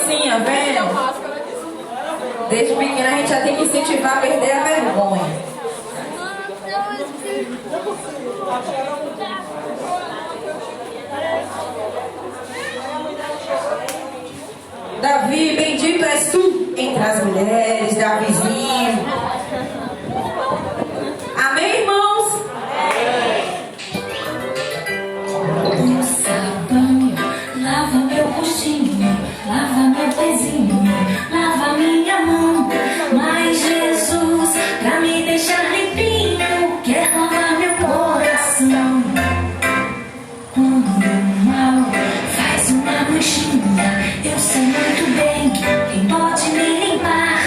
mocinha, venha. Desde pequena a gente já tem que incentivar a perder a vergonha. Davi, bendito és tu entre as mulheres, Davizinho. Amém, irmãos? O sabão lava meu rostinho, lava meu pezinho, lava minha mão. Mas Jesus, pra me deixar limpinho, quer lavar meu coração. Quando o mal faz uma manchinha, eu sei muito bem quem pode me limpar.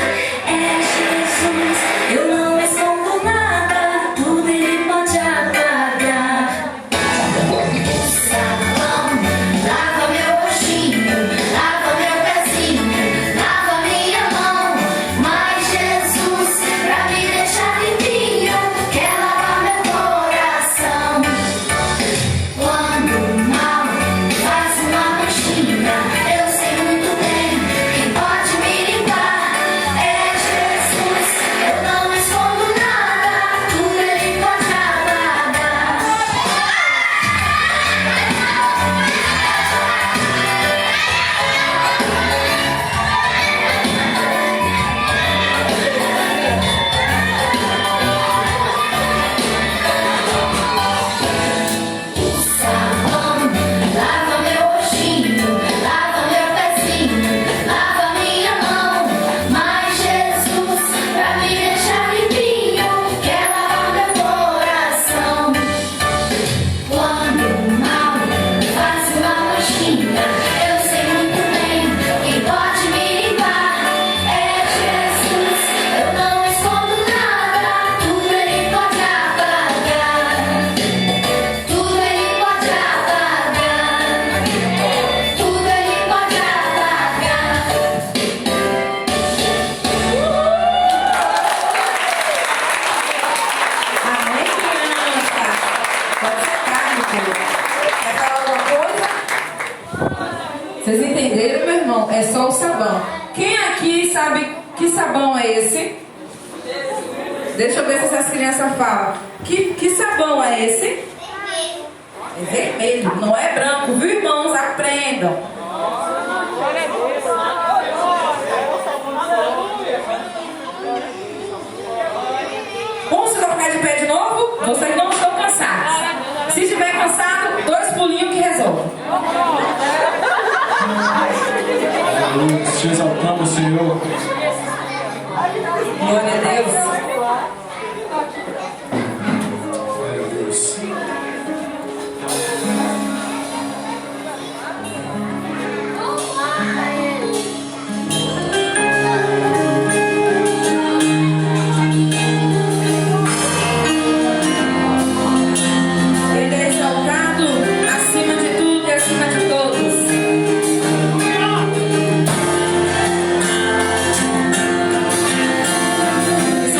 É Jesus, eu não escondo nada, tudo ele pode apagar. O sabão lava meu rostinho, lava meu pezinho, lava minha mão. Mas Jesus, pra me deixar limpinho, quer lavar meu coração. Quando o mal faz uma manchinha, eu sei muito bem quem pode me limpar. É Jesus, eu não escondo nada, tudo ele pode apagar. O sabão lava meu rostinho, lava meu pezinho, lava minha mão. Mas Jesus, pra me deixar limpinho, quer lavar meu coração. Quando o mal faz uma manchinha, eu sei muito bem quem pode me limpar. É Jesus, eu não escondo nada, tudo ele pode apagar. Tudo ele pode apagar. Tudo ele pode apagar. Amém, criança? Pode sentar, meu filho. Quer falar alguma coisa? Vocês entenderam, meu irmão? É só o sabão. Quem aqui sabe que sabão é esse? Deixa eu ver se essas crianças falam. Que sabão é esse? É vermelho, não é branco, viu, irmãos? Aprendam. Vamos se colocar de pé de novo? Vocês não estão cansados. Se estiver cansado, 2 pulinhos que resolve. Te exaltamos, Senhor. Glória a Deus. Ele é exaltado acima de tudo e acima de todos. E se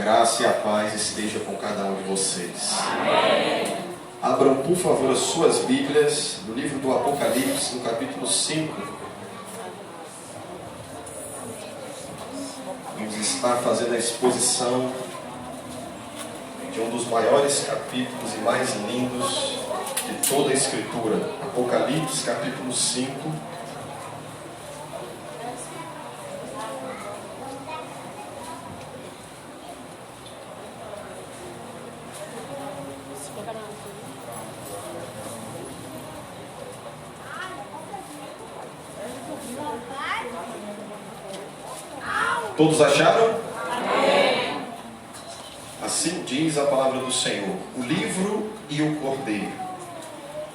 graça e a paz esteja com cada um de vocês. Amém. Abram, por favor, as suas Bíblias no livro do Apocalipse, no capítulo 5. Vamos estar fazendo a exposição de um dos maiores capítulos e mais lindos de toda a Escritura. Apocalipse, capítulo 5. Todos acharam? Amém. Assim diz a palavra do Senhor: o livro e o cordeiro.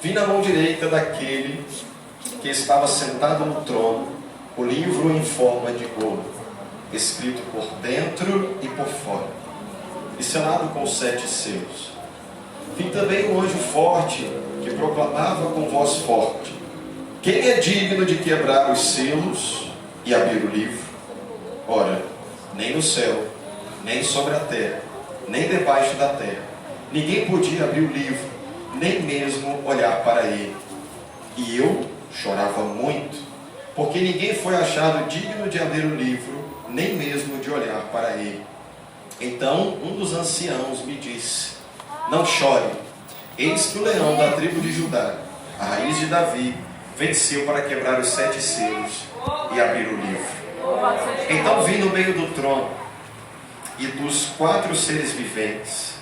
Vi na mão direita daquele que estava sentado no trono o livro em forma de ouro, escrito por dentro e por fora, e selado com 7 selos. Vi também um anjo forte que proclamava com voz forte: quem é digno de quebrar os selos e abrir o livro? Ora, nem no céu, nem sobre a terra, nem debaixo da terra, ninguém podia abrir o livro, nem mesmo olhar para ele. E eu chorava muito, porque ninguém foi achado digno de abrir o livro, nem mesmo de olhar para ele. Então um dos anciãos me disse: não chore, eis que o leão da tribo de Judá, a raiz de Davi, venceu para quebrar os 7 selos e abrir o livro. Então vi no meio do trono e dos 4 seres viventes,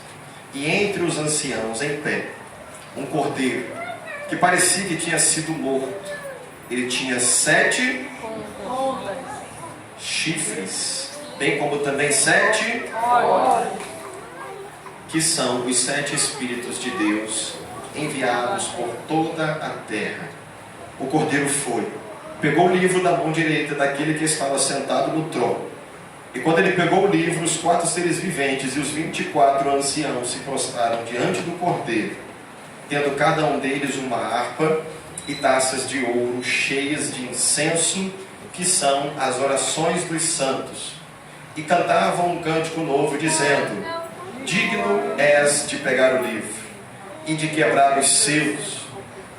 e entre os anciãos em pé, um cordeiro que parecia que tinha sido morto. Ele tinha 7 chifres, bem como também 7 que são os 7 Espíritos de Deus enviados por toda a terra. O cordeiro pegou o livro da mão direita daquele que estava sentado no trono. E quando ele pegou o livro, os 4 seres viventes e os 24 anciãos se prostraram diante do cordeiro, tendo cada um deles uma harpa e taças de ouro cheias de incenso, que são as orações dos santos. E cantavam um cântico novo, dizendo: digno és de pegar o livro e de quebrar os selos,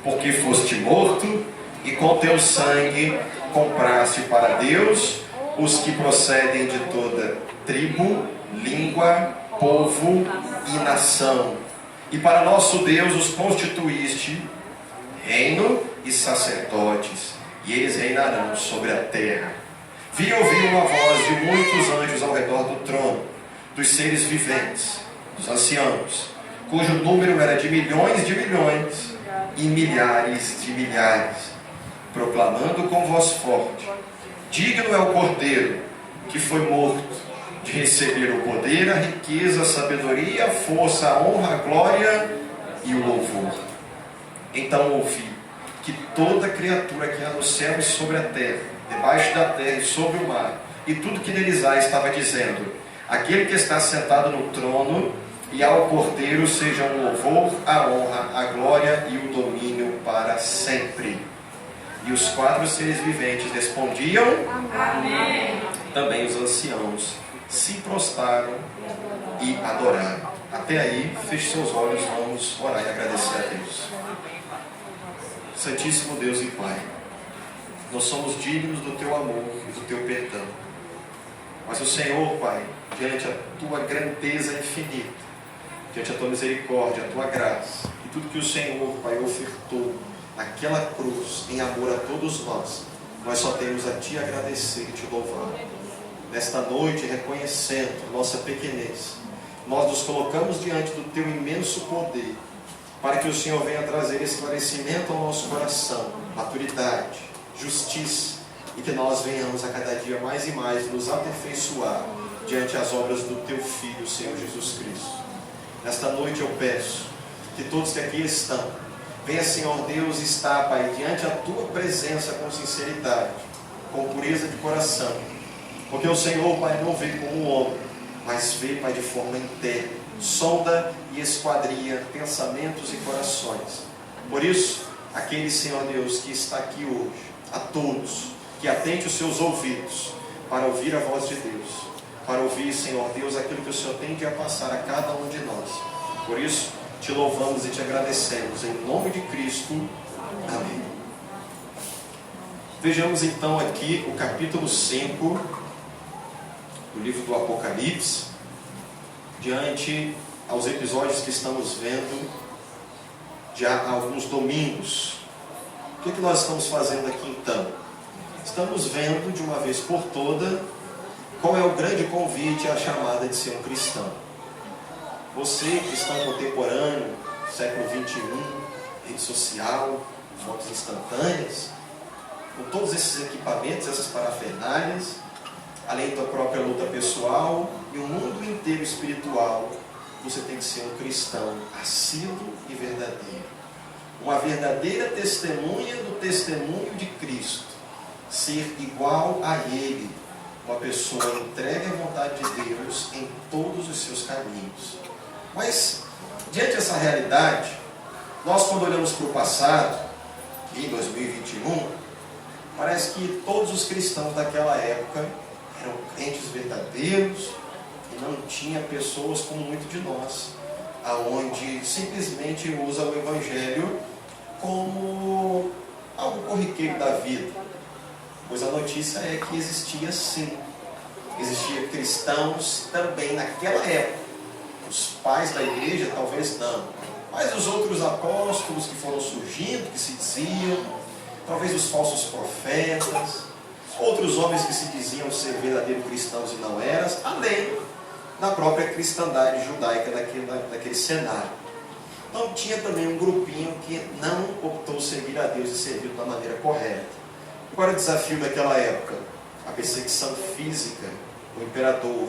porque foste morto, e com teu sangue compraste para Deus os que procedem de toda tribo, língua, povo e nação. E para nosso Deus os constituíste reino e sacerdotes, e eles reinarão sobre a terra. Vi e ouvi uma voz de muitos anjos ao redor do trono, dos seres viventes, dos anciãos, cujo número era de milhões e milhares de milhares, proclamando com voz forte: digno é o cordeiro que foi morto de receber o poder, a riqueza, a sabedoria, a força, a honra, a glória e o louvor. Então ouvi que toda criatura que há no céu e sobre a terra, debaixo da terra e sobre o mar, e tudo que neles há, estava dizendo: aquele que está sentado no trono e ao cordeiro sejam o louvor, a honra, a glória e o domínio para sempre. E os 4 seres viventes respondiam: amém. Também os anciãos se prostraram e adoraram. Até aí, feche seus olhos, vamos orar e agradecer a Deus. Santíssimo Deus e Pai, nós somos dignos do Teu amor e do Teu perdão. Mas o Senhor, Pai, diante a Tua grandeza infinita, diante a Tua misericórdia, a Tua graça, e tudo que o Senhor, Pai, ofertou naquela cruz, em amor a todos nós só temos a Te agradecer e Te louvar. Nesta noite, reconhecendo nossa pequenez, nós nos colocamos diante do Teu imenso poder, para que o Senhor venha trazer esclarecimento ao nosso coração, maturidade, justiça, e que nós venhamos a cada dia mais e mais nos aperfeiçoar diante as obras do Teu Filho, Senhor Jesus Cristo. Nesta noite eu peço que todos que aqui estão, venha, Senhor Deus, estar, Pai, diante da Tua presença com sinceridade, com pureza de coração, porque o Senhor, Pai, não vê como um homem, mas vê, Pai, de forma interna, sonda e esquadria pensamentos e corações. Por isso, aquele, Senhor Deus, que está aqui hoje, a todos, que atente os seus ouvidos para ouvir a voz de Deus, para ouvir, Senhor Deus, aquilo que o Senhor tem que passar a cada um de nós. Por isso, te louvamos e te agradecemos. Em nome de Cristo. Amém. Vejamos então aqui o capítulo 5 do livro do Apocalipse, diante aos episódios que estamos vendo já há alguns domingos. O que nós estamos fazendo aqui então? Estamos vendo de uma vez por toda qual é o grande convite à chamada de ser um cristão. Você, cristão contemporâneo, século 21, rede social, fotos instantâneas, com todos esses equipamentos, essas parafernálias, além da própria luta pessoal e o mundo inteiro espiritual, você tem que ser um cristão assíduo e verdadeiro. Uma verdadeira testemunha do testemunho de Cristo. Ser igual a Ele. Uma pessoa entregue à vontade de Deus em todos os seus caminhos. Mas, diante dessa realidade, nós quando olhamos para o passado, em 2021, parece que todos os cristãos daquela época eram crentes verdadeiros e não tinha pessoas como muitos de nós, aonde simplesmente usa o Evangelho como algo corriqueiro da vida. Pois a notícia é que existia sim. Existia cristãos também naquela época. Os pais da igreja talvez não. Mas os outros apóstolos que foram surgindo, que se diziam, talvez os falsos profetas, outros homens que se diziam ser verdadeiros cristãos e não eram, além da própria cristandade judaica daquele cenário. Então tinha também um grupinho que não optou seguir a Deus e serviu da maneira correta. Qual era o desafio daquela época? A perseguição física, o imperador.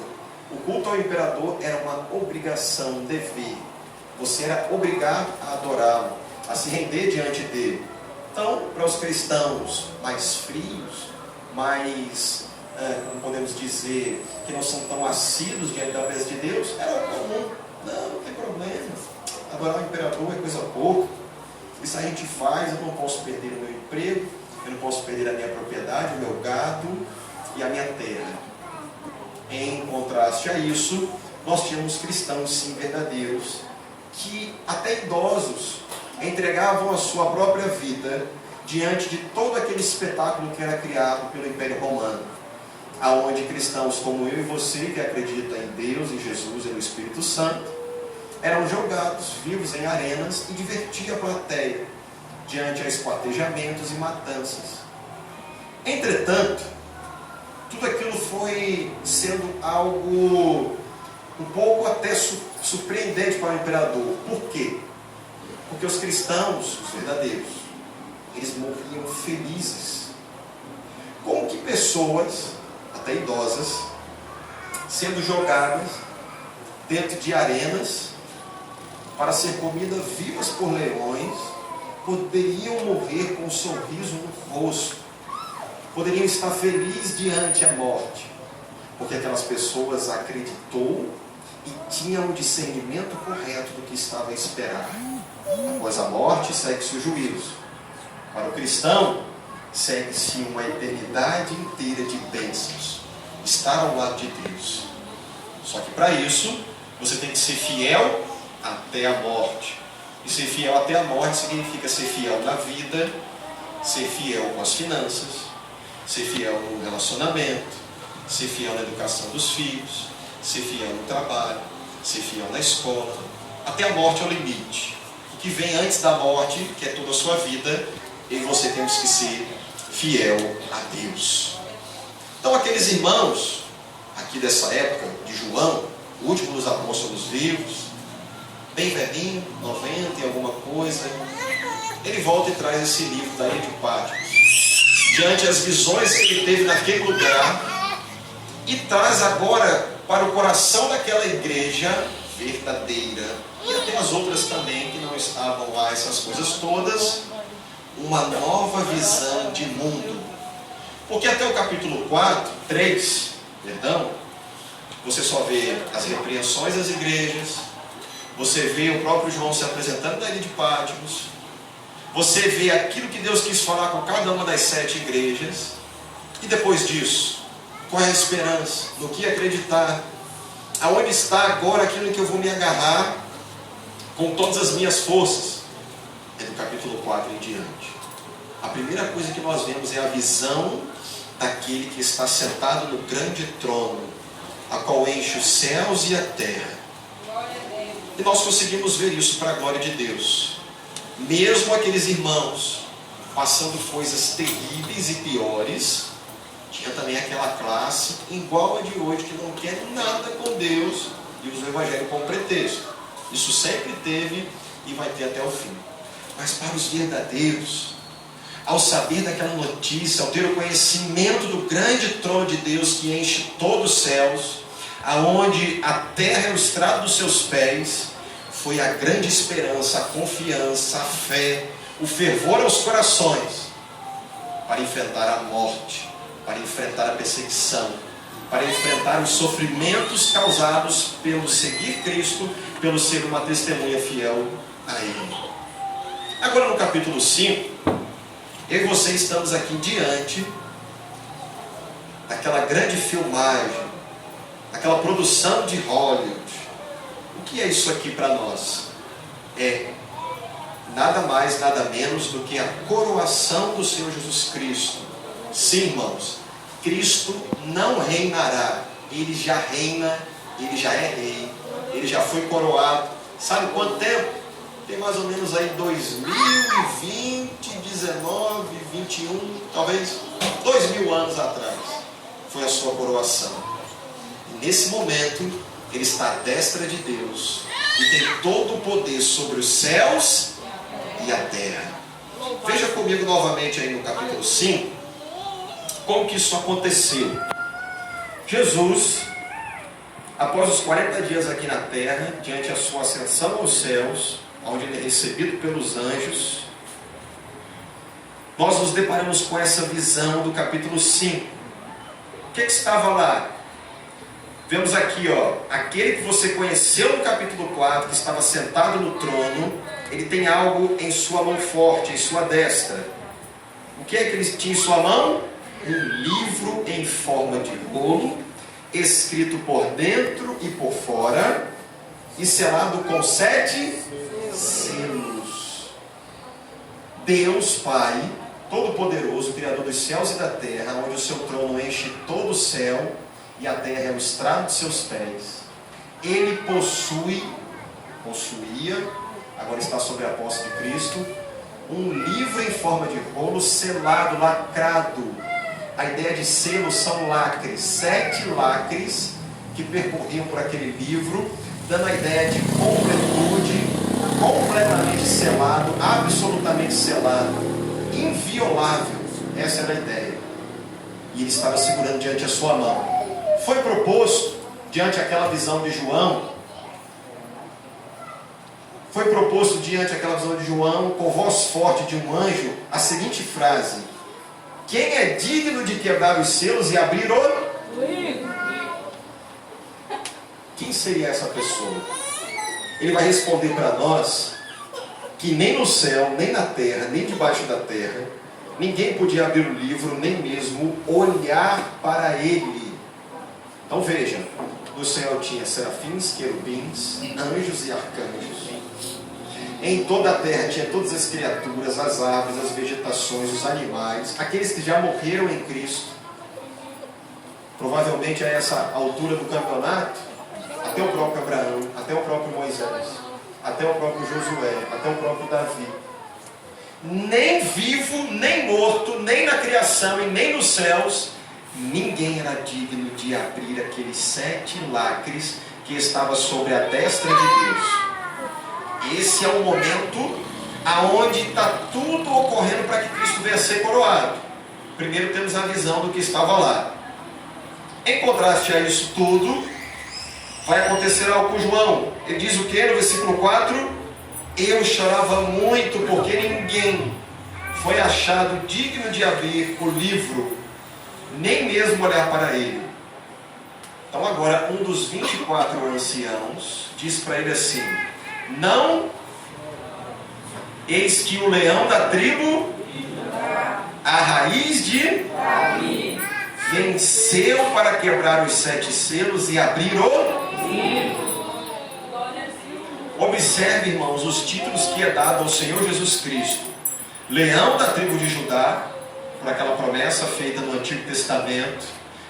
O culto ao imperador era uma obrigação, um dever. Você era obrigado a adorá-lo, a se render diante dele. Então, para os cristãos mais frios, mais, como podemos dizer, que não são tão assíduos diante da presença de Deus, era comum. Não tem problema. Adorar o imperador é coisa pouca. Isso a gente faz, eu não posso perder o meu emprego, eu não posso perder a minha propriedade, o meu gado e a minha terra. Em contraste a isso, nós tínhamos cristãos sim verdadeiros, que até idosos entregavam a sua própria vida diante de todo aquele espetáculo que era criado pelo Império Romano, aonde cristãos como eu e você, que acreditam em Deus, em Jesus e no Espírito Santo, eram jogados vivos em arenas e divertia a plateia diante a esquartejamentos e matanças. Entretanto, tudo aquilo foi sendo algo um pouco até surpreendente para o imperador. Por quê? Porque os cristãos, os verdadeiros, eles morriam felizes. Como que pessoas, até idosas, sendo jogadas dentro de arenas para ser comidas vivas por leões, poderiam morrer com um sorriso no rosto, poderiam estar felizes diante a morte, porque aquelas pessoas acreditou e tinham o discernimento correto do que estava a esperar. Após a morte, segue-se o juízo. Para o cristão, segue-se uma eternidade inteira de bênçãos, estar ao lado de Deus. Só que para isso, você tem que ser fiel até a morte. E ser fiel até a morte significa ser fiel na vida, ser fiel com as finanças, ser fiel no relacionamento, ser fiel na educação dos filhos, ser fiel no trabalho, ser fiel na escola. Até a morte é o limite. O que vem antes da morte, que é toda a sua vida, eu e você temos que ser fiel a Deus. Então aqueles irmãos, aqui dessa época, de João, o último dos apóstolos vivos, bem velhinho, 90 e alguma coisa, ele volta e traz esse livro da Ilha de Patmos, diante as visões que ele teve naquele lugar, e traz agora para o coração daquela igreja verdadeira, e até as outras também que não estavam lá, essas coisas todas, uma nova visão de mundo. Porque até o capítulo 3, você só vê as repreensões das igrejas, você vê o próprio João se apresentando na Ilha de Patmos, você vê aquilo que Deus quis falar com cada uma das 7 igrejas, e depois disso, Qual é a esperança? No que acreditar? Aonde está agora aquilo em que eu vou me agarrar com todas as minhas forças? É do capítulo 4 em diante. A primeira coisa que nós vemos é a visão daquele que está sentado no grande trono, a qual enche os céus e a terra. E nós conseguimos ver isso para a glória de Deus. Mesmo aqueles irmãos passando coisas terríveis e piores, tinha também aquela classe igual a de hoje que não quer nada com Deus e usa o Evangelho como pretexto. Isso sempre teve e vai ter até o fim. Mas para os verdadeiros, ao saber daquela notícia, ao ter o conhecimento do grande trono de Deus que enche todos os céus, aonde a terra é o estrado dos seus pés, foi a grande esperança, a confiança, a fé, o fervor aos corações para enfrentar a morte, para enfrentar a perseguição, para enfrentar os sofrimentos causados pelo seguir Cristo, pelo ser uma testemunha fiel a Ele. Agora no capítulo 5, eu e você estamos aqui diante daquela grande filmagem, daquela produção de Hollywood. O que é isso aqui para nós? É nada mais, nada menos do que a coroação do Senhor Jesus Cristo. Sim, irmãos, Cristo não reinará, Ele já reina, Ele já é rei, Ele já foi coroado. Sabe quanto tempo? Tem mais ou menos aí 2020, 19, 21, talvez 2000 anos atrás foi a sua coroação. E nesse momento Ele está à destra de Deus e tem todo o poder sobre os céus e a terra. Veja comigo novamente aí no capítulo 5 como que isso aconteceu. Jesus, após os 40 dias aqui na terra, diante da sua ascensão aos céus, onde ele é recebido pelos anjos, nós nos deparamos com essa visão do capítulo 5. O que estava lá? Vemos aqui, aquele que você conheceu no capítulo 4, que estava sentado no trono, ele tem algo em sua mão forte, em sua destra. O que é que ele tinha em sua mão? Um livro em forma de rolo, escrito por dentro e por fora, e selado com 7 selos. Deus Pai, Todo-Poderoso, Criador dos céus e da terra, onde o seu trono enche todo o céu e a terra é o estrado de seus pés. Ele possuía, agora está sobre a posse de Cristo, um livro em forma de rolo, selado, lacrado. A ideia de selo são lacres, 7 lacres que percorriam por aquele livro, dando a ideia de completude, completamente selado, absolutamente selado, inviolável. Essa era a ideia. E ele estava segurando diante a sua mão. Foi proposto, diante aquela visão de João, com voz forte de um anjo, a seguinte frase: quem é digno de quebrar os selos e abrir o livro? Quem seria essa pessoa? Ele vai responder para nós que nem no céu, nem na terra, nem debaixo da terra, ninguém podia abrir o livro, nem mesmo olhar para ele. Então veja, no céu tinha serafins, querubins, anjos e arcanjos. Em toda a terra tinha todas as criaturas, as aves, as vegetações, os animais, aqueles que já morreram em Cristo. Provavelmente a essa altura do campeonato, até o próprio Abraão, até o próprio Moisés, até o próprio Josué, até o próprio Davi. Nem vivo, nem morto, nem na criação e nem nos céus, ninguém era digno de abrir aqueles 7 lacres que estava sobre a destra de Deus. Esse é o momento aonde está tudo ocorrendo para que Cristo venha a ser coroado. Primeiro temos a visão do que estava lá. Em contraste a isso tudo, vai acontecer algo com João. Ele diz o que no versículo 4? Eu chorava muito porque ninguém foi achado digno de abrir o livro, nem mesmo olhar para ele. Então agora um dos 24 anciãos diz para ele assim: não, eis que o leão da tribo, a raiz de Davi, venceu para quebrar os 7 selos e abrir o... Observe, irmãos, os títulos que é dado ao Senhor Jesus Cristo. Leão da tribo de Judá, por aquela promessa feita no Antigo Testamento,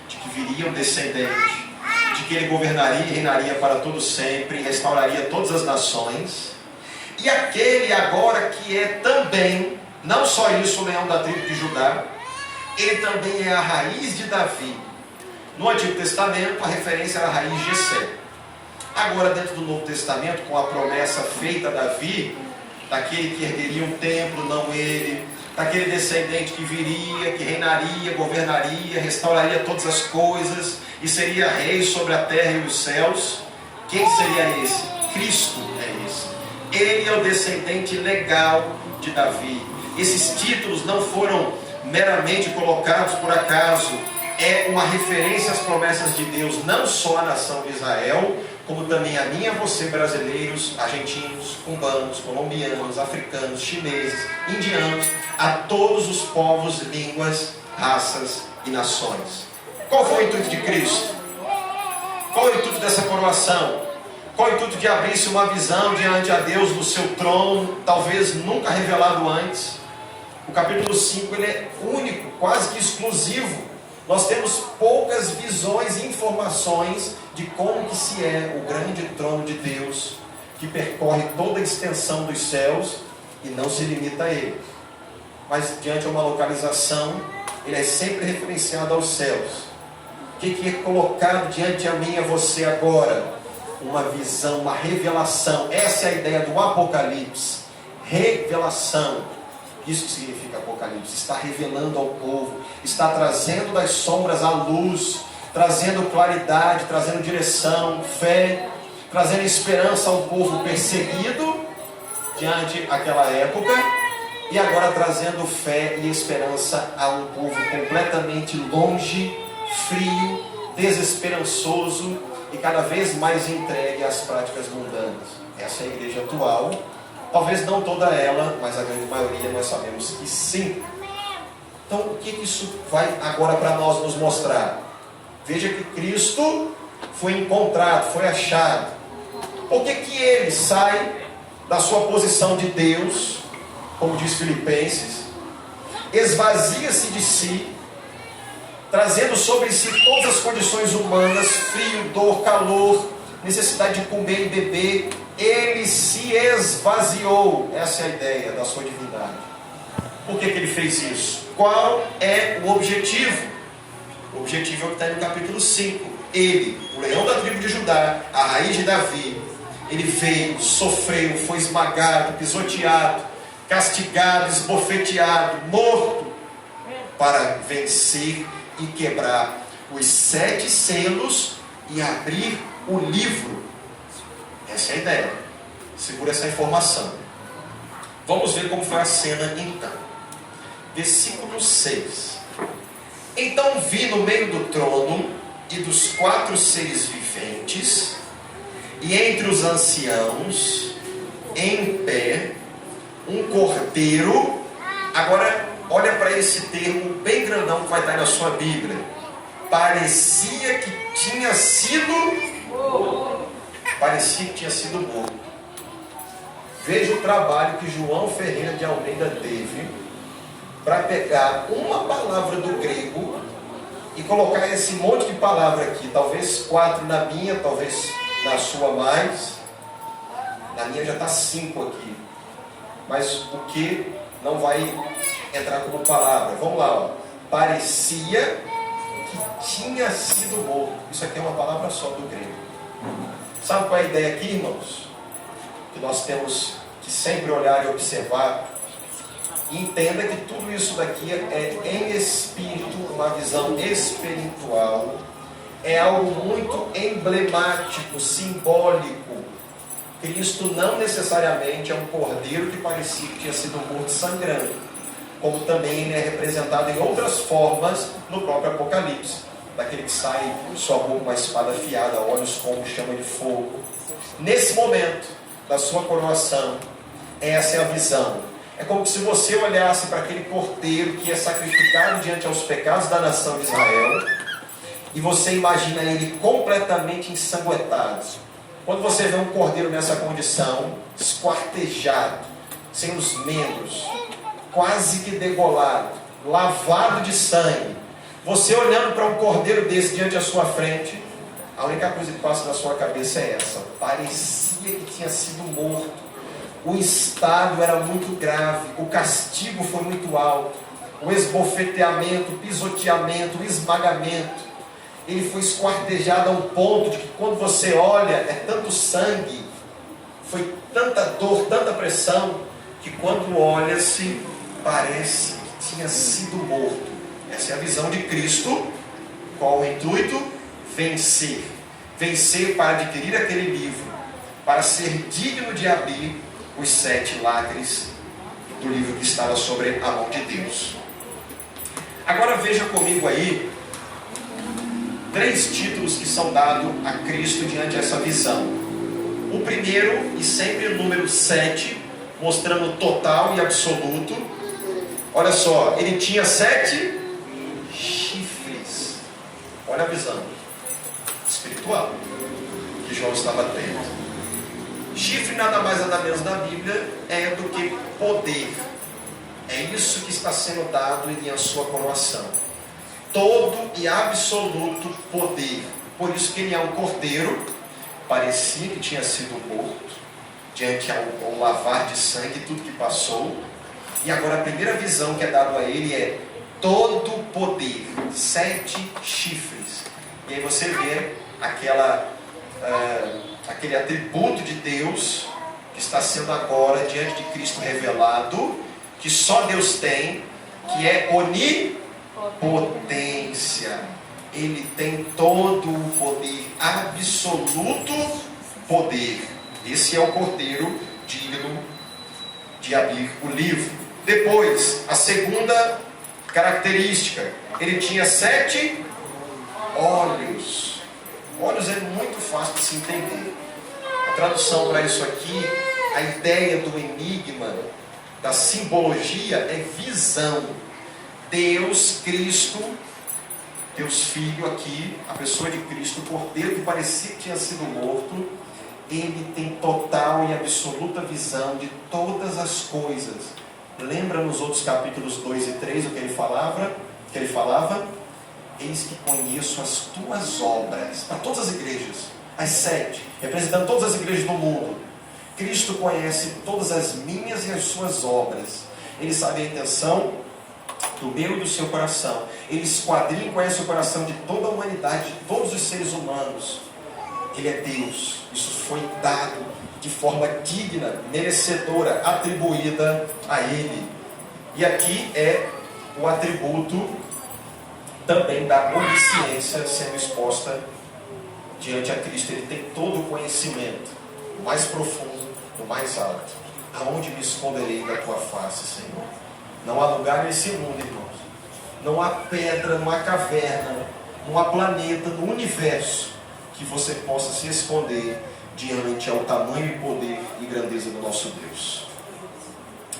de que viria um descendente, de que ele governaria e reinaria para todo sempre, e restauraria todas as nações. E aquele agora que é também, não só isso, o leão da tribo de Judá, ele também é a raiz de Davi. No Antigo Testamento, a referência era a raiz de Jessé. Agora, dentro do Novo Testamento, com a promessa feita a Davi, daquele que ergueria um templo, não ele, daquele descendente que viria, que reinaria, governaria, restauraria todas as coisas e seria rei sobre a terra e os céus. Quem seria esse? Cristo é esse. Ele é o descendente legal de Davi. Esses títulos não foram meramente colocados por acaso. É uma referência às promessas de Deus, não só à nação de Israel, como também a mim e a você, brasileiros, argentinos, cubanos, colombianos, africanos, chineses, indianos, a todos os povos, línguas, raças e nações. Qual foi o intuito de Cristo? Qual é o intuito dessa coroação? Qual é o intuito de abrir-se uma visão diante a Deus no seu trono, talvez nunca revelado antes? O capítulo 5 ele é único, quase que exclusivo. Nós temos poucas visões e informações de como que se é o grande trono de Deus, que percorre toda a extensão dos céus e não se limita a ele. Mas diante de uma localização, ele é sempre referenciado aos céus. O que é colocado diante a mim e a você agora? Uma visão, uma revelação. Essa é a ideia do Apocalipse. Revelação. Isso que significa Apocalipse. Está revelando ao povo, está trazendo das sombras a luz, trazendo claridade, trazendo direção, fé, trazendo esperança ao povo perseguido diante daquela época, e agora trazendo fé e esperança a um povo completamente longe, frio, desesperançoso e cada vez mais entregue às práticas mundanas. Essa é a igreja atual. Talvez não toda ela, mas a grande maioria nós sabemos que sim. Então, o que isso vai agora para nós nos mostrar? Veja que Cristo foi encontrado, foi achado. Por que ele sai da sua posição de Deus, como diz Filipenses, esvazia-se de si, trazendo sobre si todas as condições humanas, frio, dor, calor, necessidade de comer e beber. Ele se esvaziou. Essa é a ideia da sua divindade. Por que ele fez isso? Qual é o objetivo? O objetivo é o que está no capítulo 5. Ele, o leão da tribo de Judá, a raiz de Davi, ele veio, sofreu, foi esmagado, pisoteado, castigado, esbofeteado, morto, para vencer e quebrar os 7 selos e abrir o livro. Essa é a ideia. Segura essa informação. Vamos ver como foi a cena então. Versículo 6. Então vi no meio do trono e dos 4 seres viventes, e entre os anciãos, em pé, um cordeiro. Agora, olha para esse termo bem grandão que vai estar na sua Bíblia. Parecia que tinha sido... Parecia que tinha sido morto. Veja o trabalho que João Ferreira de Almeida teve para pegar uma palavra do grego e colocar esse monte de palavra aqui. Talvez 4 na minha, talvez na sua mais. Na minha já está 5 aqui. Mas o que não vai entrar como palavra? Vamos lá, ó. Parecia que tinha sido morto. Isso aqui é uma palavra só do grego. Sabe qual é a ideia aqui, irmãos? Que nós temos que sempre olhar e observar. E entenda que tudo isso daqui é em espírito, uma visão espiritual. É algo muito emblemático, simbólico. Cristo não necessariamente é um cordeiro que parecia que tinha sido morto sangrando. Como também ele é representado em outras formas no próprio Apocalipse. Daquele que sai de sua boca uma espada afiada, olhos como chama de fogo. Nesse momento da sua coroação, essa é a visão. É como se você olhasse para aquele cordeiro que é sacrificado diante aos pecados da nação de Israel e você imagina ele completamente ensanguentado. Quando você vê um cordeiro nessa condição, esquartejado, sem os membros, quase que degolado, lavado de sangue, você olhando para um cordeiro desse diante da sua frente, a única coisa que passa na sua cabeça é essa: parecia que tinha sido morto. O estado era muito grave, o castigo foi muito alto, o esbofeteamento, o pisoteamento, o esmagamento. Ele foi esquartejado ao ponto de que quando você olha, é tanto sangue, foi tanta dor, tanta pressão, que quando olha-se, parece que tinha sido morto. Essa é a visão de Cristo. Qual o intuito? Vencer. Vencer para adquirir aquele livro, para ser digno de abrir os 7 lacres do livro que estava sobre a mão de Deus. Agora veja comigo aí 3 títulos que são dados a Cristo diante dessa visão. O primeiro, e sempre o número 7, mostrando total e absoluto. Olha só, ele tinha 7 chifres. Olha a visão espiritual que João estava tendo. Chifre nada mais nada menos na Bíblia é do que poder. É isso que está sendo dado em a sua coroação. Todo e absoluto poder. Por isso que ele é um cordeiro, parecia que tinha sido morto, diante ao lavar de sangue tudo que passou. E agora a primeira visão que é dada a ele é todo poder, 7 chifres. E aí você vê aquele atributo de Deus que está sendo agora diante de Cristo revelado, que só Deus tem, que é onipotência. Ele tem todo o poder, absoluto poder. Esse é o cordeiro digno de abrir o livro. Depois, a segunda característica, ele tinha 7 olhos. Olhos é muito fácil de se entender. A tradução para isso aqui, a ideia do enigma, da simbologia é visão. Deus, Cristo, Deus Filho aqui, a pessoa de Cristo, o cordeiro que parecia que tinha sido morto, ele tem total e absoluta visão de todas as coisas. Lembra nos outros capítulos 2 e 3 o que ele falava? Eis que conheço as tuas obras. Para todas as igrejas, as 7, representando todas as igrejas do mundo. Cristo conhece todas as minhas e as suas obras. Ele sabe a intenção do meu e do seu coração. Ele esquadrinha e conhece o coração de toda a humanidade, de todos os seres humanos. Ele é Deus. Isso foi dado de forma digna, merecedora, atribuída a Ele. E aqui é o atributo também da onisciência sendo exposta diante a Cristo. Ele tem todo o conhecimento, o mais profundo, o mais alto. Aonde me esconderei da tua face, Senhor? Não há lugar nesse mundo, irmãos. Não há pedra, não há caverna, não há planeta no universo que você possa se esconder diante ao tamanho e poder e grandeza do nosso Deus.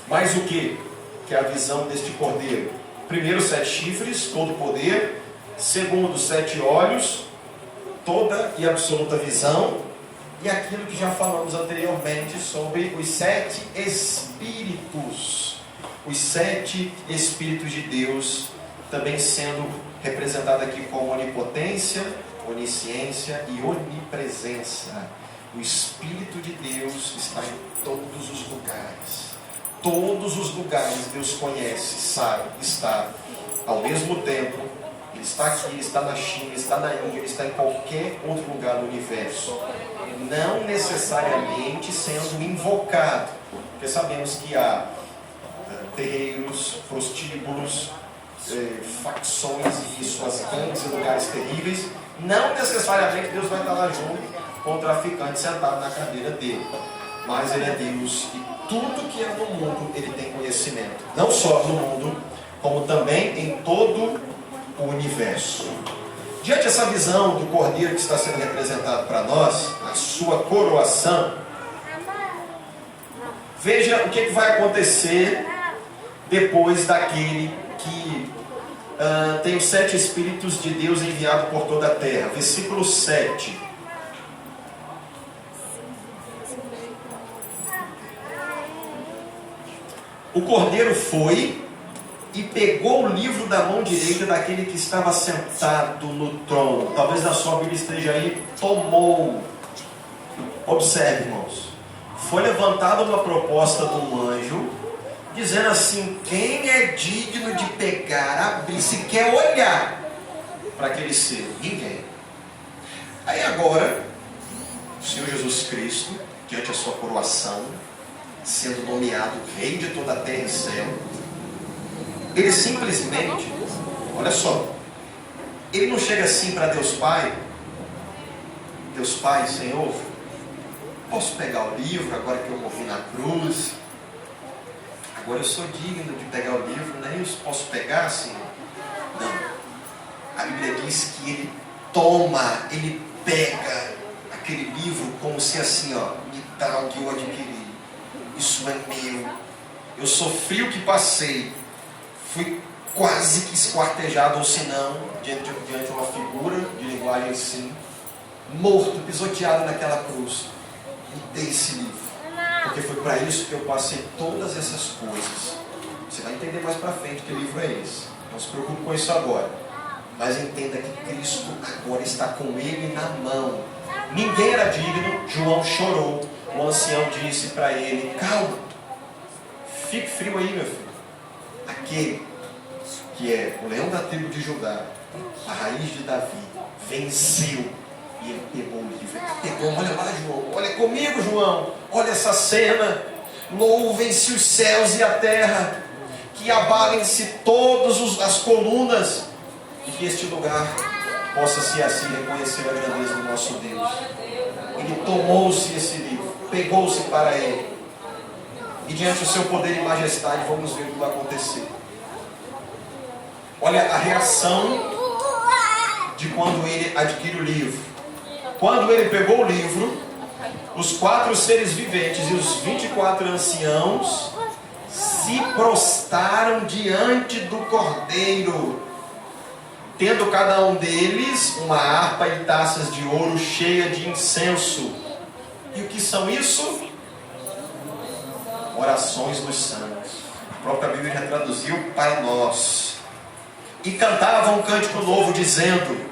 Mas o que? Que é a visão deste cordeiro. Primeiro, 7 chifres, todo poder. Segundo, 7 olhos, toda e absoluta visão. E aquilo que já falamos anteriormente sobre os 7 espíritos. Os 7 espíritos de Deus, também sendo representado aqui como onipotência, onisciência e onipresença. O Espírito de Deus está em todos os lugares. Todos os lugares Deus conhece, sabe, está. Ao mesmo tempo, Ele está aqui, Ele está na China, Ele está na Índia, Ele está em qualquer outro lugar do universo. Não necessariamente sendo invocado, porque sabemos que há terreiros, prostíbulos, facções e suas gangues em lugares terríveis. Não necessariamente Deus vai estar lá junto com o traficante sentado na cadeira dele, mas Ele é Deus e tudo que é no mundo Ele tem conhecimento, não só no mundo, como também em todo o universo. Diante dessa visão do cordeiro que está sendo representado para nós, a sua coroação, Veja o que vai acontecer depois daquele que tem os 7 Espíritos de Deus enviados por toda a terra. Versículo 7. O cordeiro foi e pegou o livro da mão direita daquele que estava sentado no trono. Talvez na sua Bíblia esteja aí, tomou. Observe, irmãos. Foi levantada uma proposta de um anjo, dizendo assim: quem é digno de pegar, abrir, se quer olhar para aquele selo? Ninguém. Aí agora, o Senhor Jesus Cristo, diante da sua coroação, sendo nomeado Rei de toda a terra e céu, ele simplesmente, olha só, ele não chega assim para Deus Pai: Deus Pai, Senhor, posso pegar o livro agora que eu morri na cruz? Agora eu sou digno de pegar o livro, né? Eu posso pegar, Senhor? Não. A Bíblia diz que ele toma, ele pega aquele livro como se assim, ó, me dá o que eu adquiri. Isso é meu. Eu sofri o que passei. Fui quase que esquartejado, ou se não, diante de uma figura de linguagem assim, morto, pisoteado naquela cruz. Me dê esse livro, porque foi para isso que eu passei todas essas coisas. Você vai entender mais para frente que livro é esse. Não se preocupe com isso agora, mas entenda que Cristo agora está com ele na mão. Ninguém era digno. João chorou. O ancião disse para ele: calma, fique frio aí, meu filho. Aquele que é o leão da tribo de Judá, a raiz de Davi, venceu. E ele pegou o livro. Pegou, olha lá, João, olha comigo, João, olha essa cena. Louvem-se os céus e a terra, que abalem-se todas as colunas, e que este lugar possa ser assim reconhecer a grandeza do nosso Deus. Ele tomou-se esse livro, pegou-se para ele, e diante do seu poder e majestade, vamos ver o que vai acontecer. Olha a reação de quando ele adquire o livro. Quando ele pegou o livro, os 4 seres viventes e os 24 anciãos se prostraram diante do cordeiro, tendo cada um deles uma harpa e taças de ouro cheia de incenso. E o que são isso? Orações dos santos. A própria Bíblia já traduziu para nós. E cantavam um cântico novo, dizendo: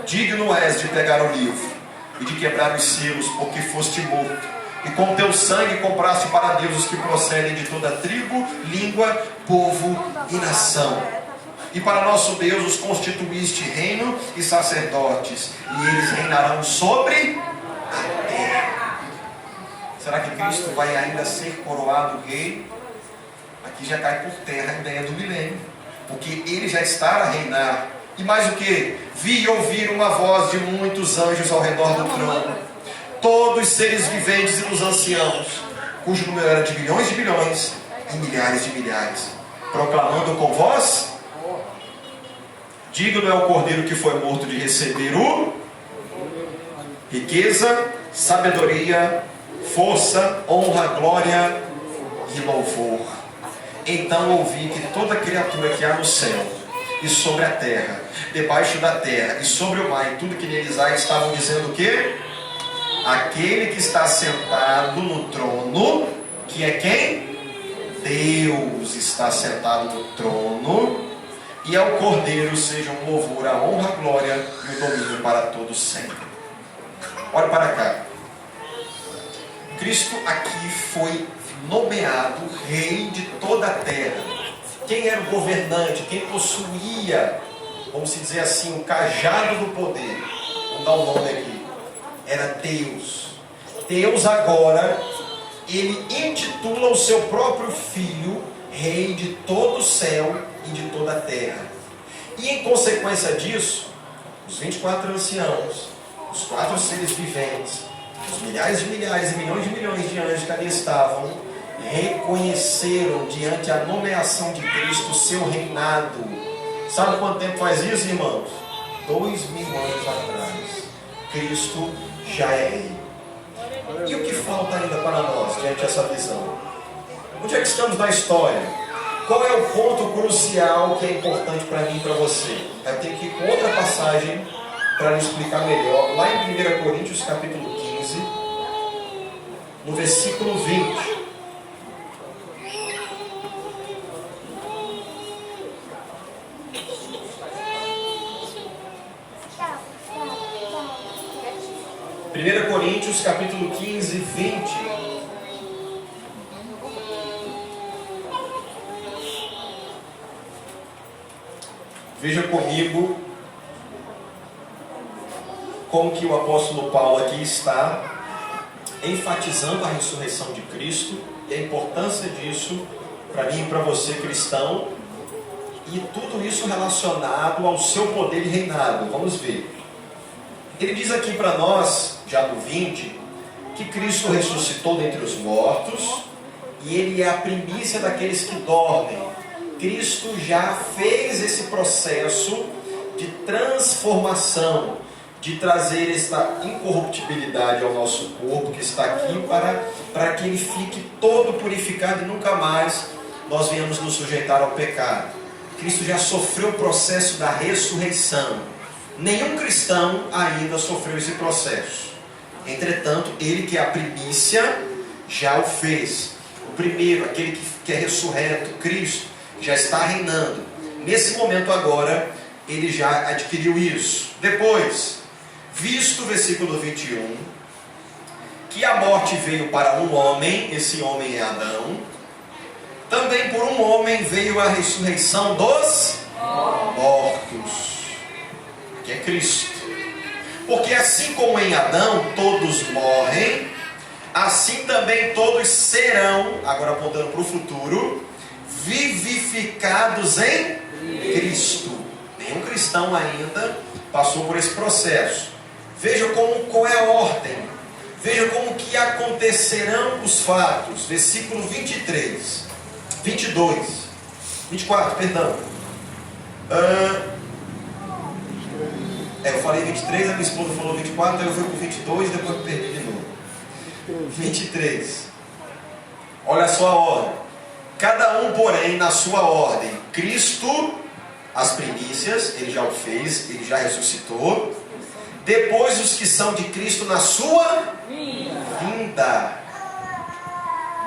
digno és de pegar o livro e de quebrar os selos, porque foste morto, e com teu sangue compraste para Deus os que procedem de toda tribo, língua, povo e nação. E para nosso Deus os constituíste reino e sacerdotes, e eles reinarão sobre a terra. Será que Cristo vai ainda ser coroado rei? Aqui já cai por terra a ideia do milênio, porque ele já está a reinar. E mais o que? Vi e ouvir uma voz de muitos anjos ao redor do trono, todos seres viventes e dos anciãos, cujo número era de bilhões e milhares de milhares, proclamando com voz: digno é o cordeiro que foi morto de receber o riqueza, sabedoria, força, honra, glória e louvor. Então ouvi que toda criatura que há no céu e sobre a terra, debaixo da terra e sobre o mar e tudo que neles há, estavam dizendo o quê? Aquele que está sentado no trono, que é quem? Deus está sentado no trono, e ao Cordeiro sejam o louvor, a honra, a glória e o domínio para todos sempre. Olha para cá. Cristo aqui foi nomeado Rei de toda a terra. Quem era o governante, quem possuía, vamos dizer assim, o cajado do poder, vamos dar um nome aqui, era Deus. Deus agora, ele intitula o seu próprio Filho Rei de todo o céu e de toda a terra. E em consequência disso, os 24 anciãos, os 4 seres viventes, os milhares de milhares e milhões de anjos que ali estavam, reconheceram diante a nomeação de Cristo o seu reinado. Sabe quanto tempo faz isso, irmãos? 2000 anos atrás. Cristo já é Rei. E o que falta ainda para nós diante dessa visão? Onde é que estamos na história? Qual é o ponto crucial que é importante para mim e para você? Eu tenho que ir com outra passagem para lhe explicar melhor. Lá em 1 Coríntios capítulo 15, no versículo 20. Primeira Coríntios capítulo 15, 20. Veja comigo como que o apóstolo Paulo aqui está enfatizando a ressurreição de Cristo e a importância disso para mim e para você cristão, e tudo isso relacionado ao seu poder e reinado. Vamos ver. Ele diz aqui para nós, já no 20, que Cristo ressuscitou dentre os mortos e Ele é a primícia daqueles que dormem. Cristo já fez esse processo de transformação, de trazer esta incorruptibilidade ao nosso corpo que está aqui para que ele fique todo purificado e nunca mais nós venhamos nos sujeitar ao pecado. Cristo já sofreu o processo da ressurreição. Nenhum cristão ainda sofreu esse processo. Entretanto, ele que é a primícia já o fez. O primeiro, aquele que é ressurreto, Cristo, já está reinando. Nesse momento agora, ele já adquiriu isso. Depois, visto o versículo 21, que a morte veio para um homem, esse homem é Adão, também por um homem veio a ressurreição dos mortos, que é Cristo. Porque assim como em Adão todos morrem, assim também todos serão, agora apontando para o futuro, vivificados em Cristo. Nenhum cristão ainda passou por esse processo. Veja qual é a ordem. Veja como que acontecerão os fatos. Versículo 23, 22, 24, perdão. Eu falei 23, a minha esposa falou 24, aí eu fui para o 22 e depois me perdi de novo. 23. Olha só a ordem. Cada um, porém, na sua ordem. Cristo, as primícias, ele já o fez, ele já ressuscitou. Depois os que são de Cristo na sua vinda.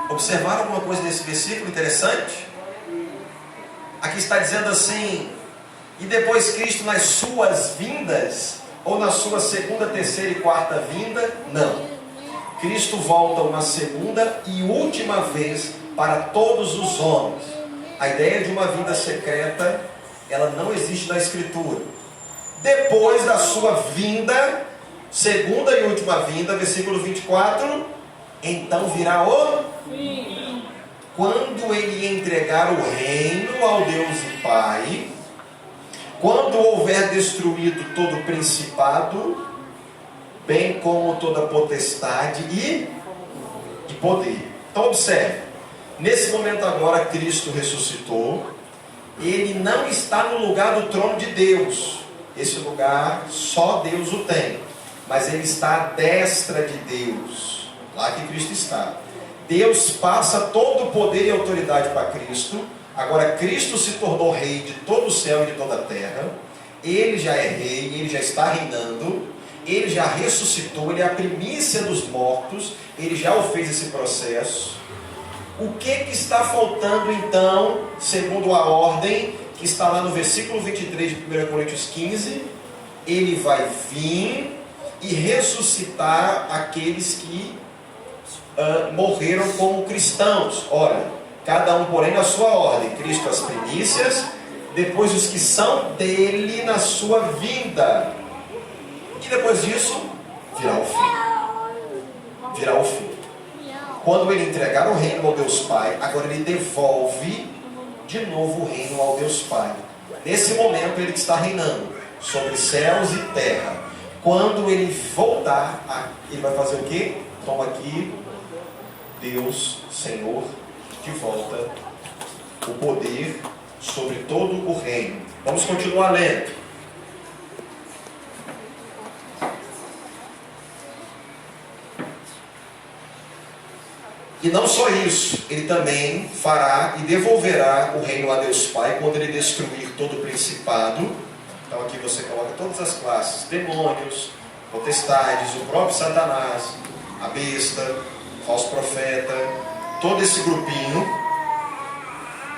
Observaram alguma coisa nesse versículo interessante? Aqui está dizendo assim: e depois Cristo nas suas vindas, ou na sua segunda, terceira e quarta vinda? Não. Cristo volta uma segunda e última vez para todos os homens. A ideia de uma vinda secreta, ela não existe na Escritura. Depois da sua vinda, segunda e última vinda, versículo 24, então virá o fim. Quando ele entregar o reino ao Deus e Pai, quando houver destruído todo o principado, bem como toda potestade e poder. Então observe. Nesse momento agora Cristo ressuscitou. Ele não está no lugar do trono de Deus. Esse lugar só Deus o tem. Mas ele está à destra de Deus. Lá que Cristo está. Deus passa todo o poder e autoridade para Cristo. Agora Cristo se tornou rei de todo o céu e de toda a terra. Ele já é rei, ele já está reinando. Ele já ressuscitou, ele é a primícia dos mortos. Ele já o fez esse processo. O que está faltando então, segundo a ordem, que está lá no versículo 23 de 1 Coríntios 15? Ele vai vir e ressuscitar aqueles que morreram como cristãos. Olha, cada um porém na sua ordem. Cristo as primícias, depois os que são dele na sua vinda. E depois disso, virá o fim. Virá o fim. Quando ele entregar o reino ao Deus Pai, agora ele devolve de novo o reino ao Deus Pai. Nesse momento ele está reinando sobre céus e terra. Quando ele voltar, ele vai fazer o quê? Toma aqui, Deus, Senhor, de volta o poder sobre todo o reino. Vamos continuar lendo. E não só isso, ele também fará e devolverá o reino a Deus Pai quando ele destruir todo o principado. Então aqui você coloca todas as classes: demônios, potestades, o próprio Satanás, a besta, o falso profeta, todo esse grupinho.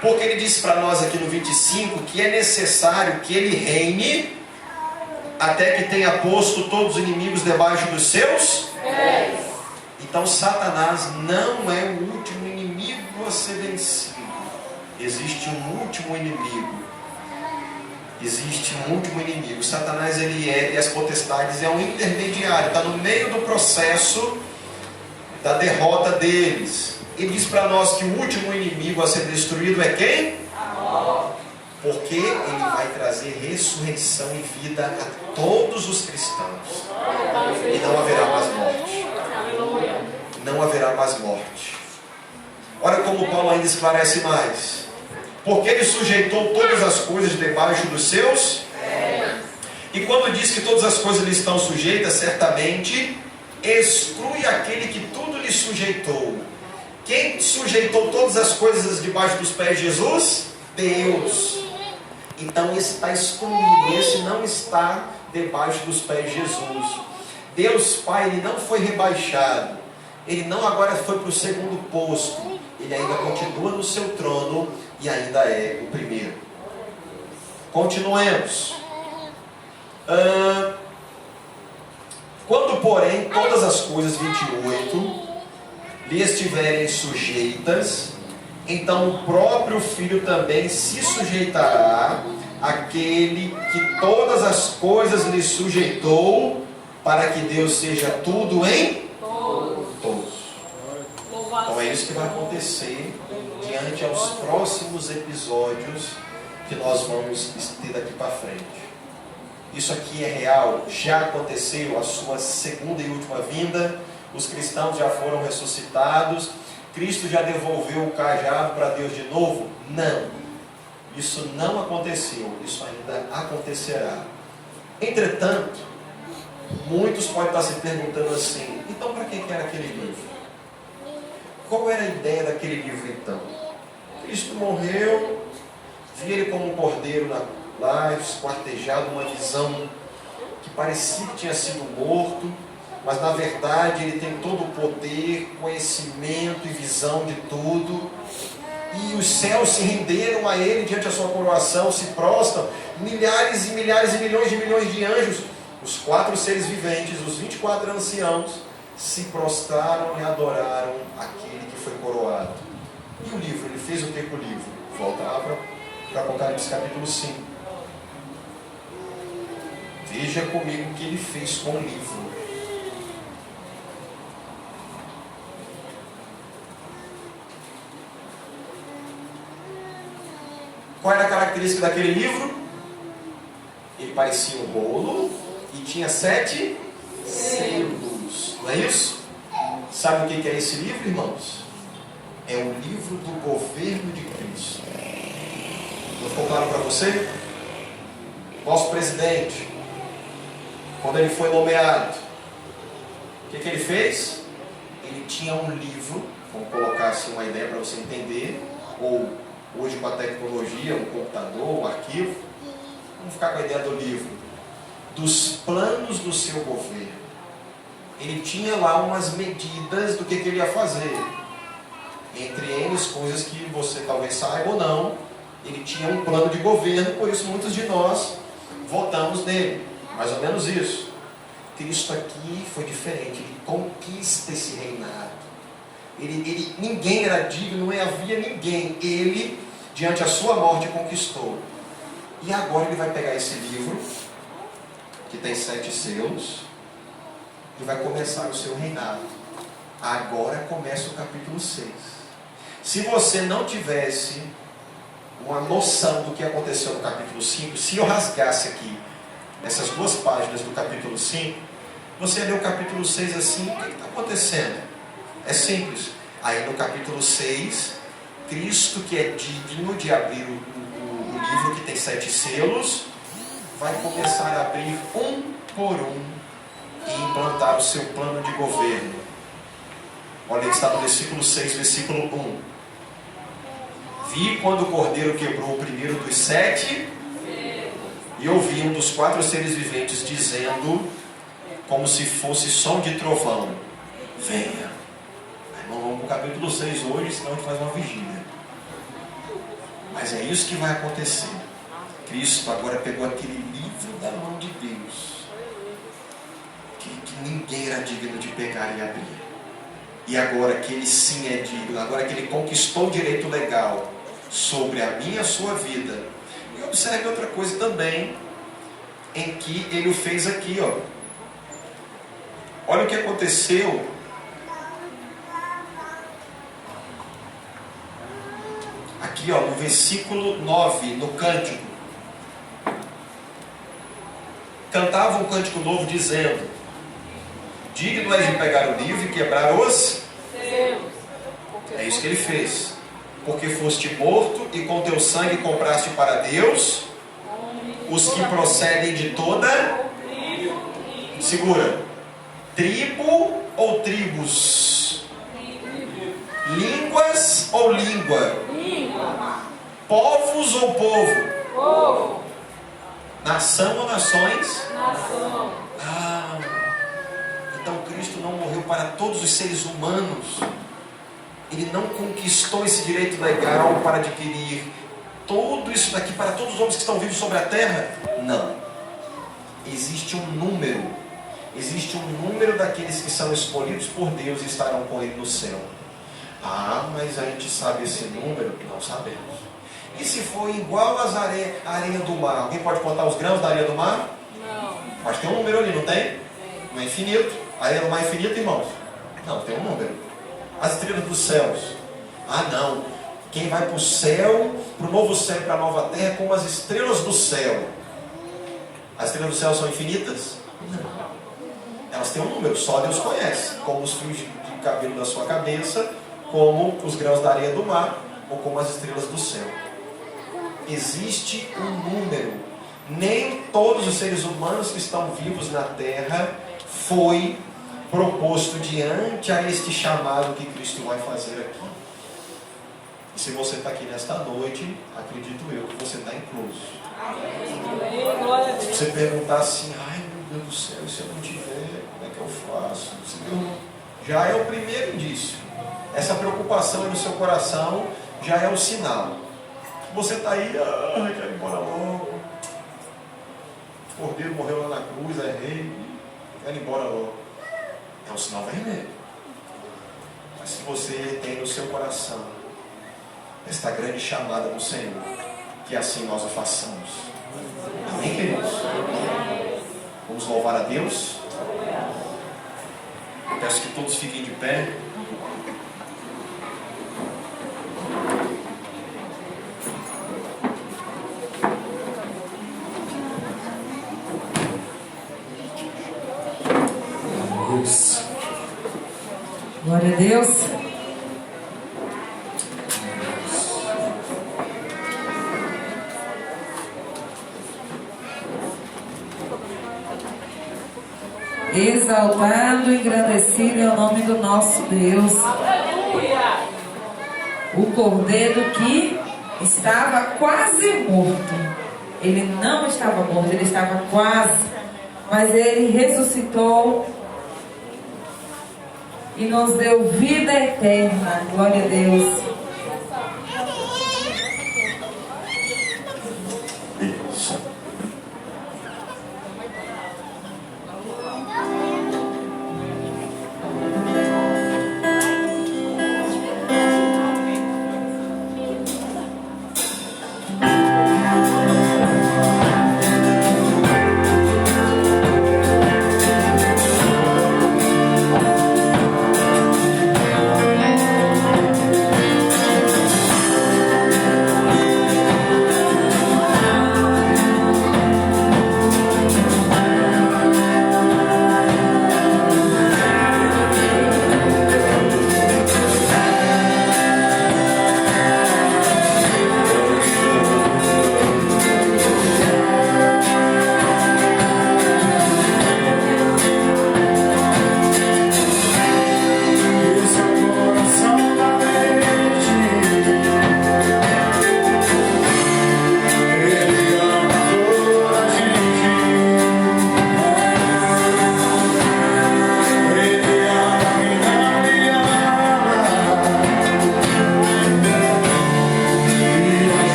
Porque ele disse para nós aqui no 25 que é necessário que ele reine até que tenha posto todos os inimigos debaixo dos seus pés. Então Satanás não é o último inimigo a ser vencido. Existe um último inimigo. Existe um último inimigo. Satanás ele é, e as potestades é um intermediário, está no meio do processo da derrota deles. Ele diz para nós que o último inimigo a ser destruído é quem? Porque ele vai trazer ressurreição e vida a todos os cristãos. E não haverá mais morte. Não haverá mais morte. Olha como Paulo ainda esclarece mais. Porque ele sujeitou todas as coisas debaixo dos seus. E quando diz que todas as coisas lhe estão sujeitas, certamente exclui aquele que tudo lhe sujeitou. Quem sujeitou todas as coisas debaixo dos pés de Jesus? Deus. Então esse está excluído, esse não está debaixo dos pés de Jesus. Deus Pai, ele não foi rebaixado, ele não agora foi para o segundo posto, ele ainda continua no seu trono e ainda é o primeiro. Continuemos. Quando porém todas as coisas, 28, lhe estiverem sujeitas, então o próprio Filho também se sujeitará àquele que todas as coisas lhe sujeitou, para que Deus seja tudo em todos. Então é isso que vai acontecer diante aos próximos episódios que nós vamos ter daqui para frente. Isso aqui é real, já aconteceu, a sua segunda e última vinda, os cristãos já foram ressuscitados. Cristo já devolveu o cajado para Deus de novo? Não. Isso não aconteceu. Isso ainda acontecerá. Entretanto, muitos podem estar se perguntando assim: então para que era aquele livro? Qual era a ideia daquele livro então? Cristo morreu, via ele como um cordeiro lá, esquartejado, uma visão que parecia que tinha sido morto, mas na verdade ele tem todo o poder, conhecimento e visão de tudo. E os céus se renderam a ele diante da sua coroação, se prostram, milhares e milhares e milhões de anjos, os 4 seres viventes, os 24 anciãos, se prostraram e adoraram aquele que foi coroado. E o livro, ele fez o que com o livro? Volta lá para Apocalipse capítulo 5. Veja comigo o que ele fez com o livro. Qual era a característica daquele livro? Ele parecia um bolo e tinha 7 selos. Não é isso? Sabe o que é esse livro, irmãos? É o livro do governo de Cristo. Não ficou claro para você? Nosso presidente, quando ele foi nomeado, o que ele fez? Ele tinha um livro, vamos colocar assim uma ideia para você entender, ou hoje com a tecnologia, um computador, um arquivo, vamos ficar com a ideia do livro, dos planos do seu governo. Ele tinha lá umas medidas do que ele ia fazer. Entre eles, coisas que você talvez saiba ou não, ele tinha um plano de governo, por isso muitos de nós votamos nele. Mais ou menos isso. Cristo aqui foi diferente, ele conquista esse reinado. Ninguém era digno, não havia ninguém. Ele, diante da sua morte, conquistou. E agora ele vai pegar esse livro, que tem 7 selos, e vai começar o seu reinado. Agora começa o capítulo 6. Se você não tivesse uma noção do que aconteceu no capítulo 5, se eu rasgasse aqui essas 2 páginas do capítulo 5, você lê o capítulo 6 assim: o que está acontecendo? É simples. Aí no capítulo 6, Cristo, que é digno de abrir o livro que tem 7 selos, vai começar a abrir um por um e implantar o seu plano de governo. Olha, ele está no versículo 6, versículo 1. Vi quando o cordeiro quebrou o primeiro dos 7, e ouvi um dos 4 seres viventes dizendo, como se fosse som de trovão: venha. Não vamos para o capítulo 6 hoje, senão a gente faz uma vigília. Mas é isso que vai acontecer. Cristo agora pegou aquele livro da mão de Deus, que ninguém era digno de pegar e abrir. E agora que ele sim é digno, agora que ele conquistou o direito legal sobre a minha e a sua vida. E observe outra coisa também, em que ele o fez aqui, ó. Olha o que aconteceu. Aqui, ó, no versículo 9, no cântico. Cantava um cântico novo dizendo: digno és de pegar o livro e quebrar os seus. É isso que ele fez. Porque foste morto e com teu sangue compraste para Deus os que procedem de toda, segura, tribo ou tribos, línguas ou língua, povos ou povo, nação ou nações. Então Cristo não morreu para todos os seres humanos. Ele não conquistou esse direito legal para adquirir tudo isso daqui para todos os homens que estão vivos sobre a terra. Não. Existe um número. Existe um número daqueles que são escolhidos por Deus e estarão com Ele no céu. Ah, mas a gente sabe esse número? Não sabemos. E se for igual às areia do mar? Alguém pode contar os grãos da areia do mar? Não. Mas tem um número ali, não tem? Não é infinito. A areia do mar é infinita, irmãos? Não, tem um número. As estrelas dos céus. Ah, não. Quem vai para o céu, para o novo céu e para a nova terra, é como as estrelas do céu. As estrelas do céu são infinitas? Não. Elas têm um número, só Deus conhece. Como os fios de cabelo da sua cabeça, como os grãos da areia do mar, ou como as estrelas do céu. Existe um número. Nem todos os seres humanos que estão vivos na terra foi proposto diante a este chamado que Cristo vai fazer aqui. E se você está aqui nesta noite, acredito eu que você está incluso. Se você perguntar assim: ai meu Deus do céu, e se eu não tiver, como é que eu faço? Já é o primeiro indício. Essa preocupação aí no seu coração já é um sinal. Você está aí: ai, quero ir embora logo. O cordeiro morreu lá na cruz, é rei, quero ir embora logo. É um sinal vermelho. Mas se você tem no seu coração esta grande chamada do Senhor, que assim nós o façamos. Amém, queridos? Vamos louvar a Deus. Eu peço que todos fiquem de pé. Glória a Deus. Exaltado e engrandecido é o nome do nosso Deus. O cordeiro que estava quase morto. Ele não estava morto, ele estava quase. Mas ele ressuscitou e nos deu vida eterna. Glória a Deus. Isso.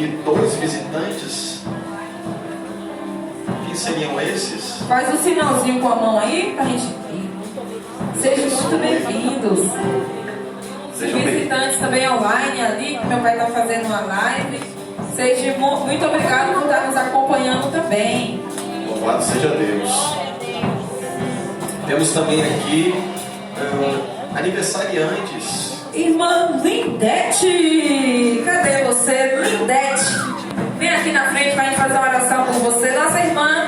aqui 2 visitantes. Quem seriam esses? Faz um sinalzinho com a mão aí pra gente ir. Sejam muito bem-vindos. Sejam Visitantes também online ali, que meu pai está fazendo uma live. Seja muito obrigado por estar nos acompanhando também. Louvado seja Deus. Temos também aqui aniversariantes. Irmã Lindete, cadê você, Lindete? Vem aqui na frente para a gente fazer uma oração por você. Nossa irmã,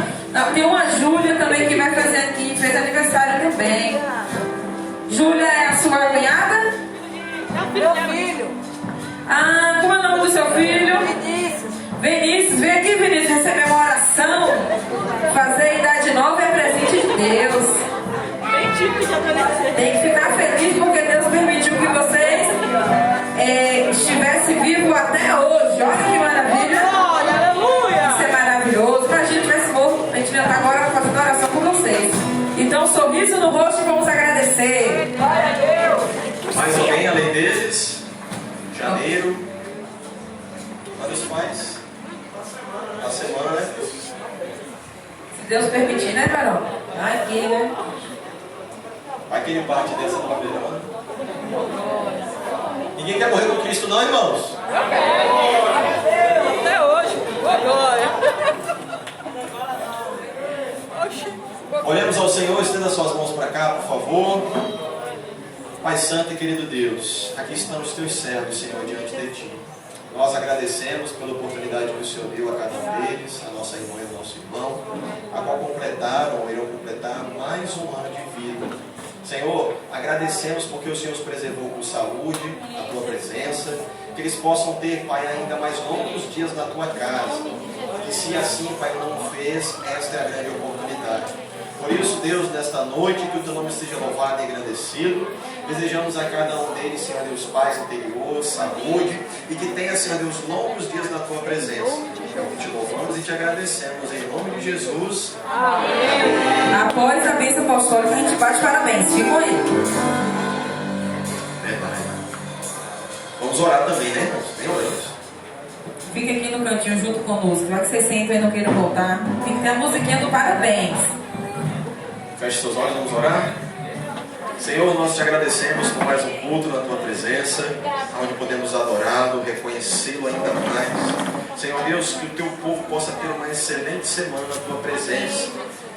tem uma Júlia também que vai fazer aqui, fez aniversário também. Júlia é a sua cunhada? Meu filho. Ah, como é o nome do seu filho? Vinícius. Vinícius, vem aqui, Vinícius, receber uma oração. Fazer idade nova é presente de Deus. Tem que ficar feliz porque Deus permitiu que vocês estivessem vivos até hoje. Olha que maravilha. Aleluia. Isso é maravilhoso. Pra gente tivesse morto, a gente já está agora fazendo oração por vocês. Então, sorriso no rosto e vamos agradecer. Glória a Deus. Mais alguém além deles? Janeiro. Olha os pais. Na semana, né? Se Deus permitir, né, Carol? Aqui, né? Vai que ele parte dessa do Babilônia. Ninguém quer morrer com Cristo, não, irmãos? Até hoje. Glória. Olhemos ao Senhor, estenda suas mãos para cá, por favor. Pai Santo e querido Deus, aqui estão os teus servos, Senhor, diante de ti. Nós agradecemos pela oportunidade que o Senhor deu a cada um deles, a nossa irmã e o nosso irmão, a qual completaram ou irão completar mais um ano de vida. Senhor, agradecemos porque o Senhor os preservou com saúde, a tua presença, que eles possam ter, Pai, ainda mais longos dias na tua casa. E se assim, Pai, não fez, esta é a grande oportunidade. Por isso, Deus, nesta noite, que o teu nome esteja louvado e engrandecido. Desejamos a cada um deles, Senhor Deus, paz interior, saúde, e que tenha, Senhor Deus, longos dias na tua presença. Te louvamos e te agradecemos, em nome de Jesus. Amém. Após a bênção apostólica, a gente bate parabéns. Ficam aí. Verdade. Vamos orar também, né, irmãos? Bem oramos. Fique aqui no cantinho junto conosco. Vai que vocês sentam e não queiram voltar. Tem que ter a musiquinha do parabéns. Feche seus olhos, vamos orar. Senhor, nós te agradecemos por mais um culto na tua presença, onde podemos adorá-lo, reconhecê-lo ainda mais. Senhor Deus, que o teu povo possa ter uma excelente semana na tua presença,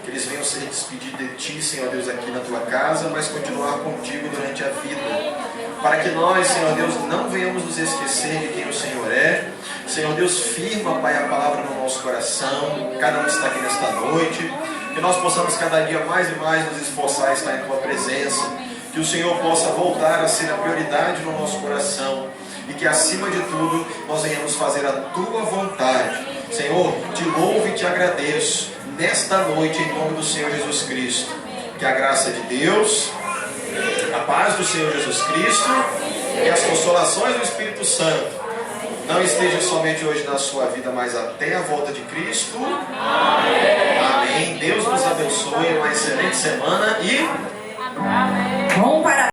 que eles venham se despedir de ti, Senhor Deus, aqui na tua casa, mas continuar contigo durante a vida, para que nós, Senhor Deus, não venhamos nos esquecer de quem o Senhor é. Senhor Deus, firma, Pai, a palavra no nosso coração, cada um que está aqui nesta noite, que nós possamos cada dia mais e mais nos esforçar a estar em tua presença, que o Senhor possa voltar a ser a prioridade no nosso coração, e que acima de tudo nós venhamos fazer a tua vontade. Senhor, te louvo e te agradeço nesta noite em nome do Senhor Jesus Cristo. Que a graça de Deus, a paz do Senhor Jesus Cristo e as consolações do Espírito Santo não estejam somente hoje na sua vida, mas até a volta de Cristo. Amém. Deus nos abençoe, uma excelente semana e... Vamos para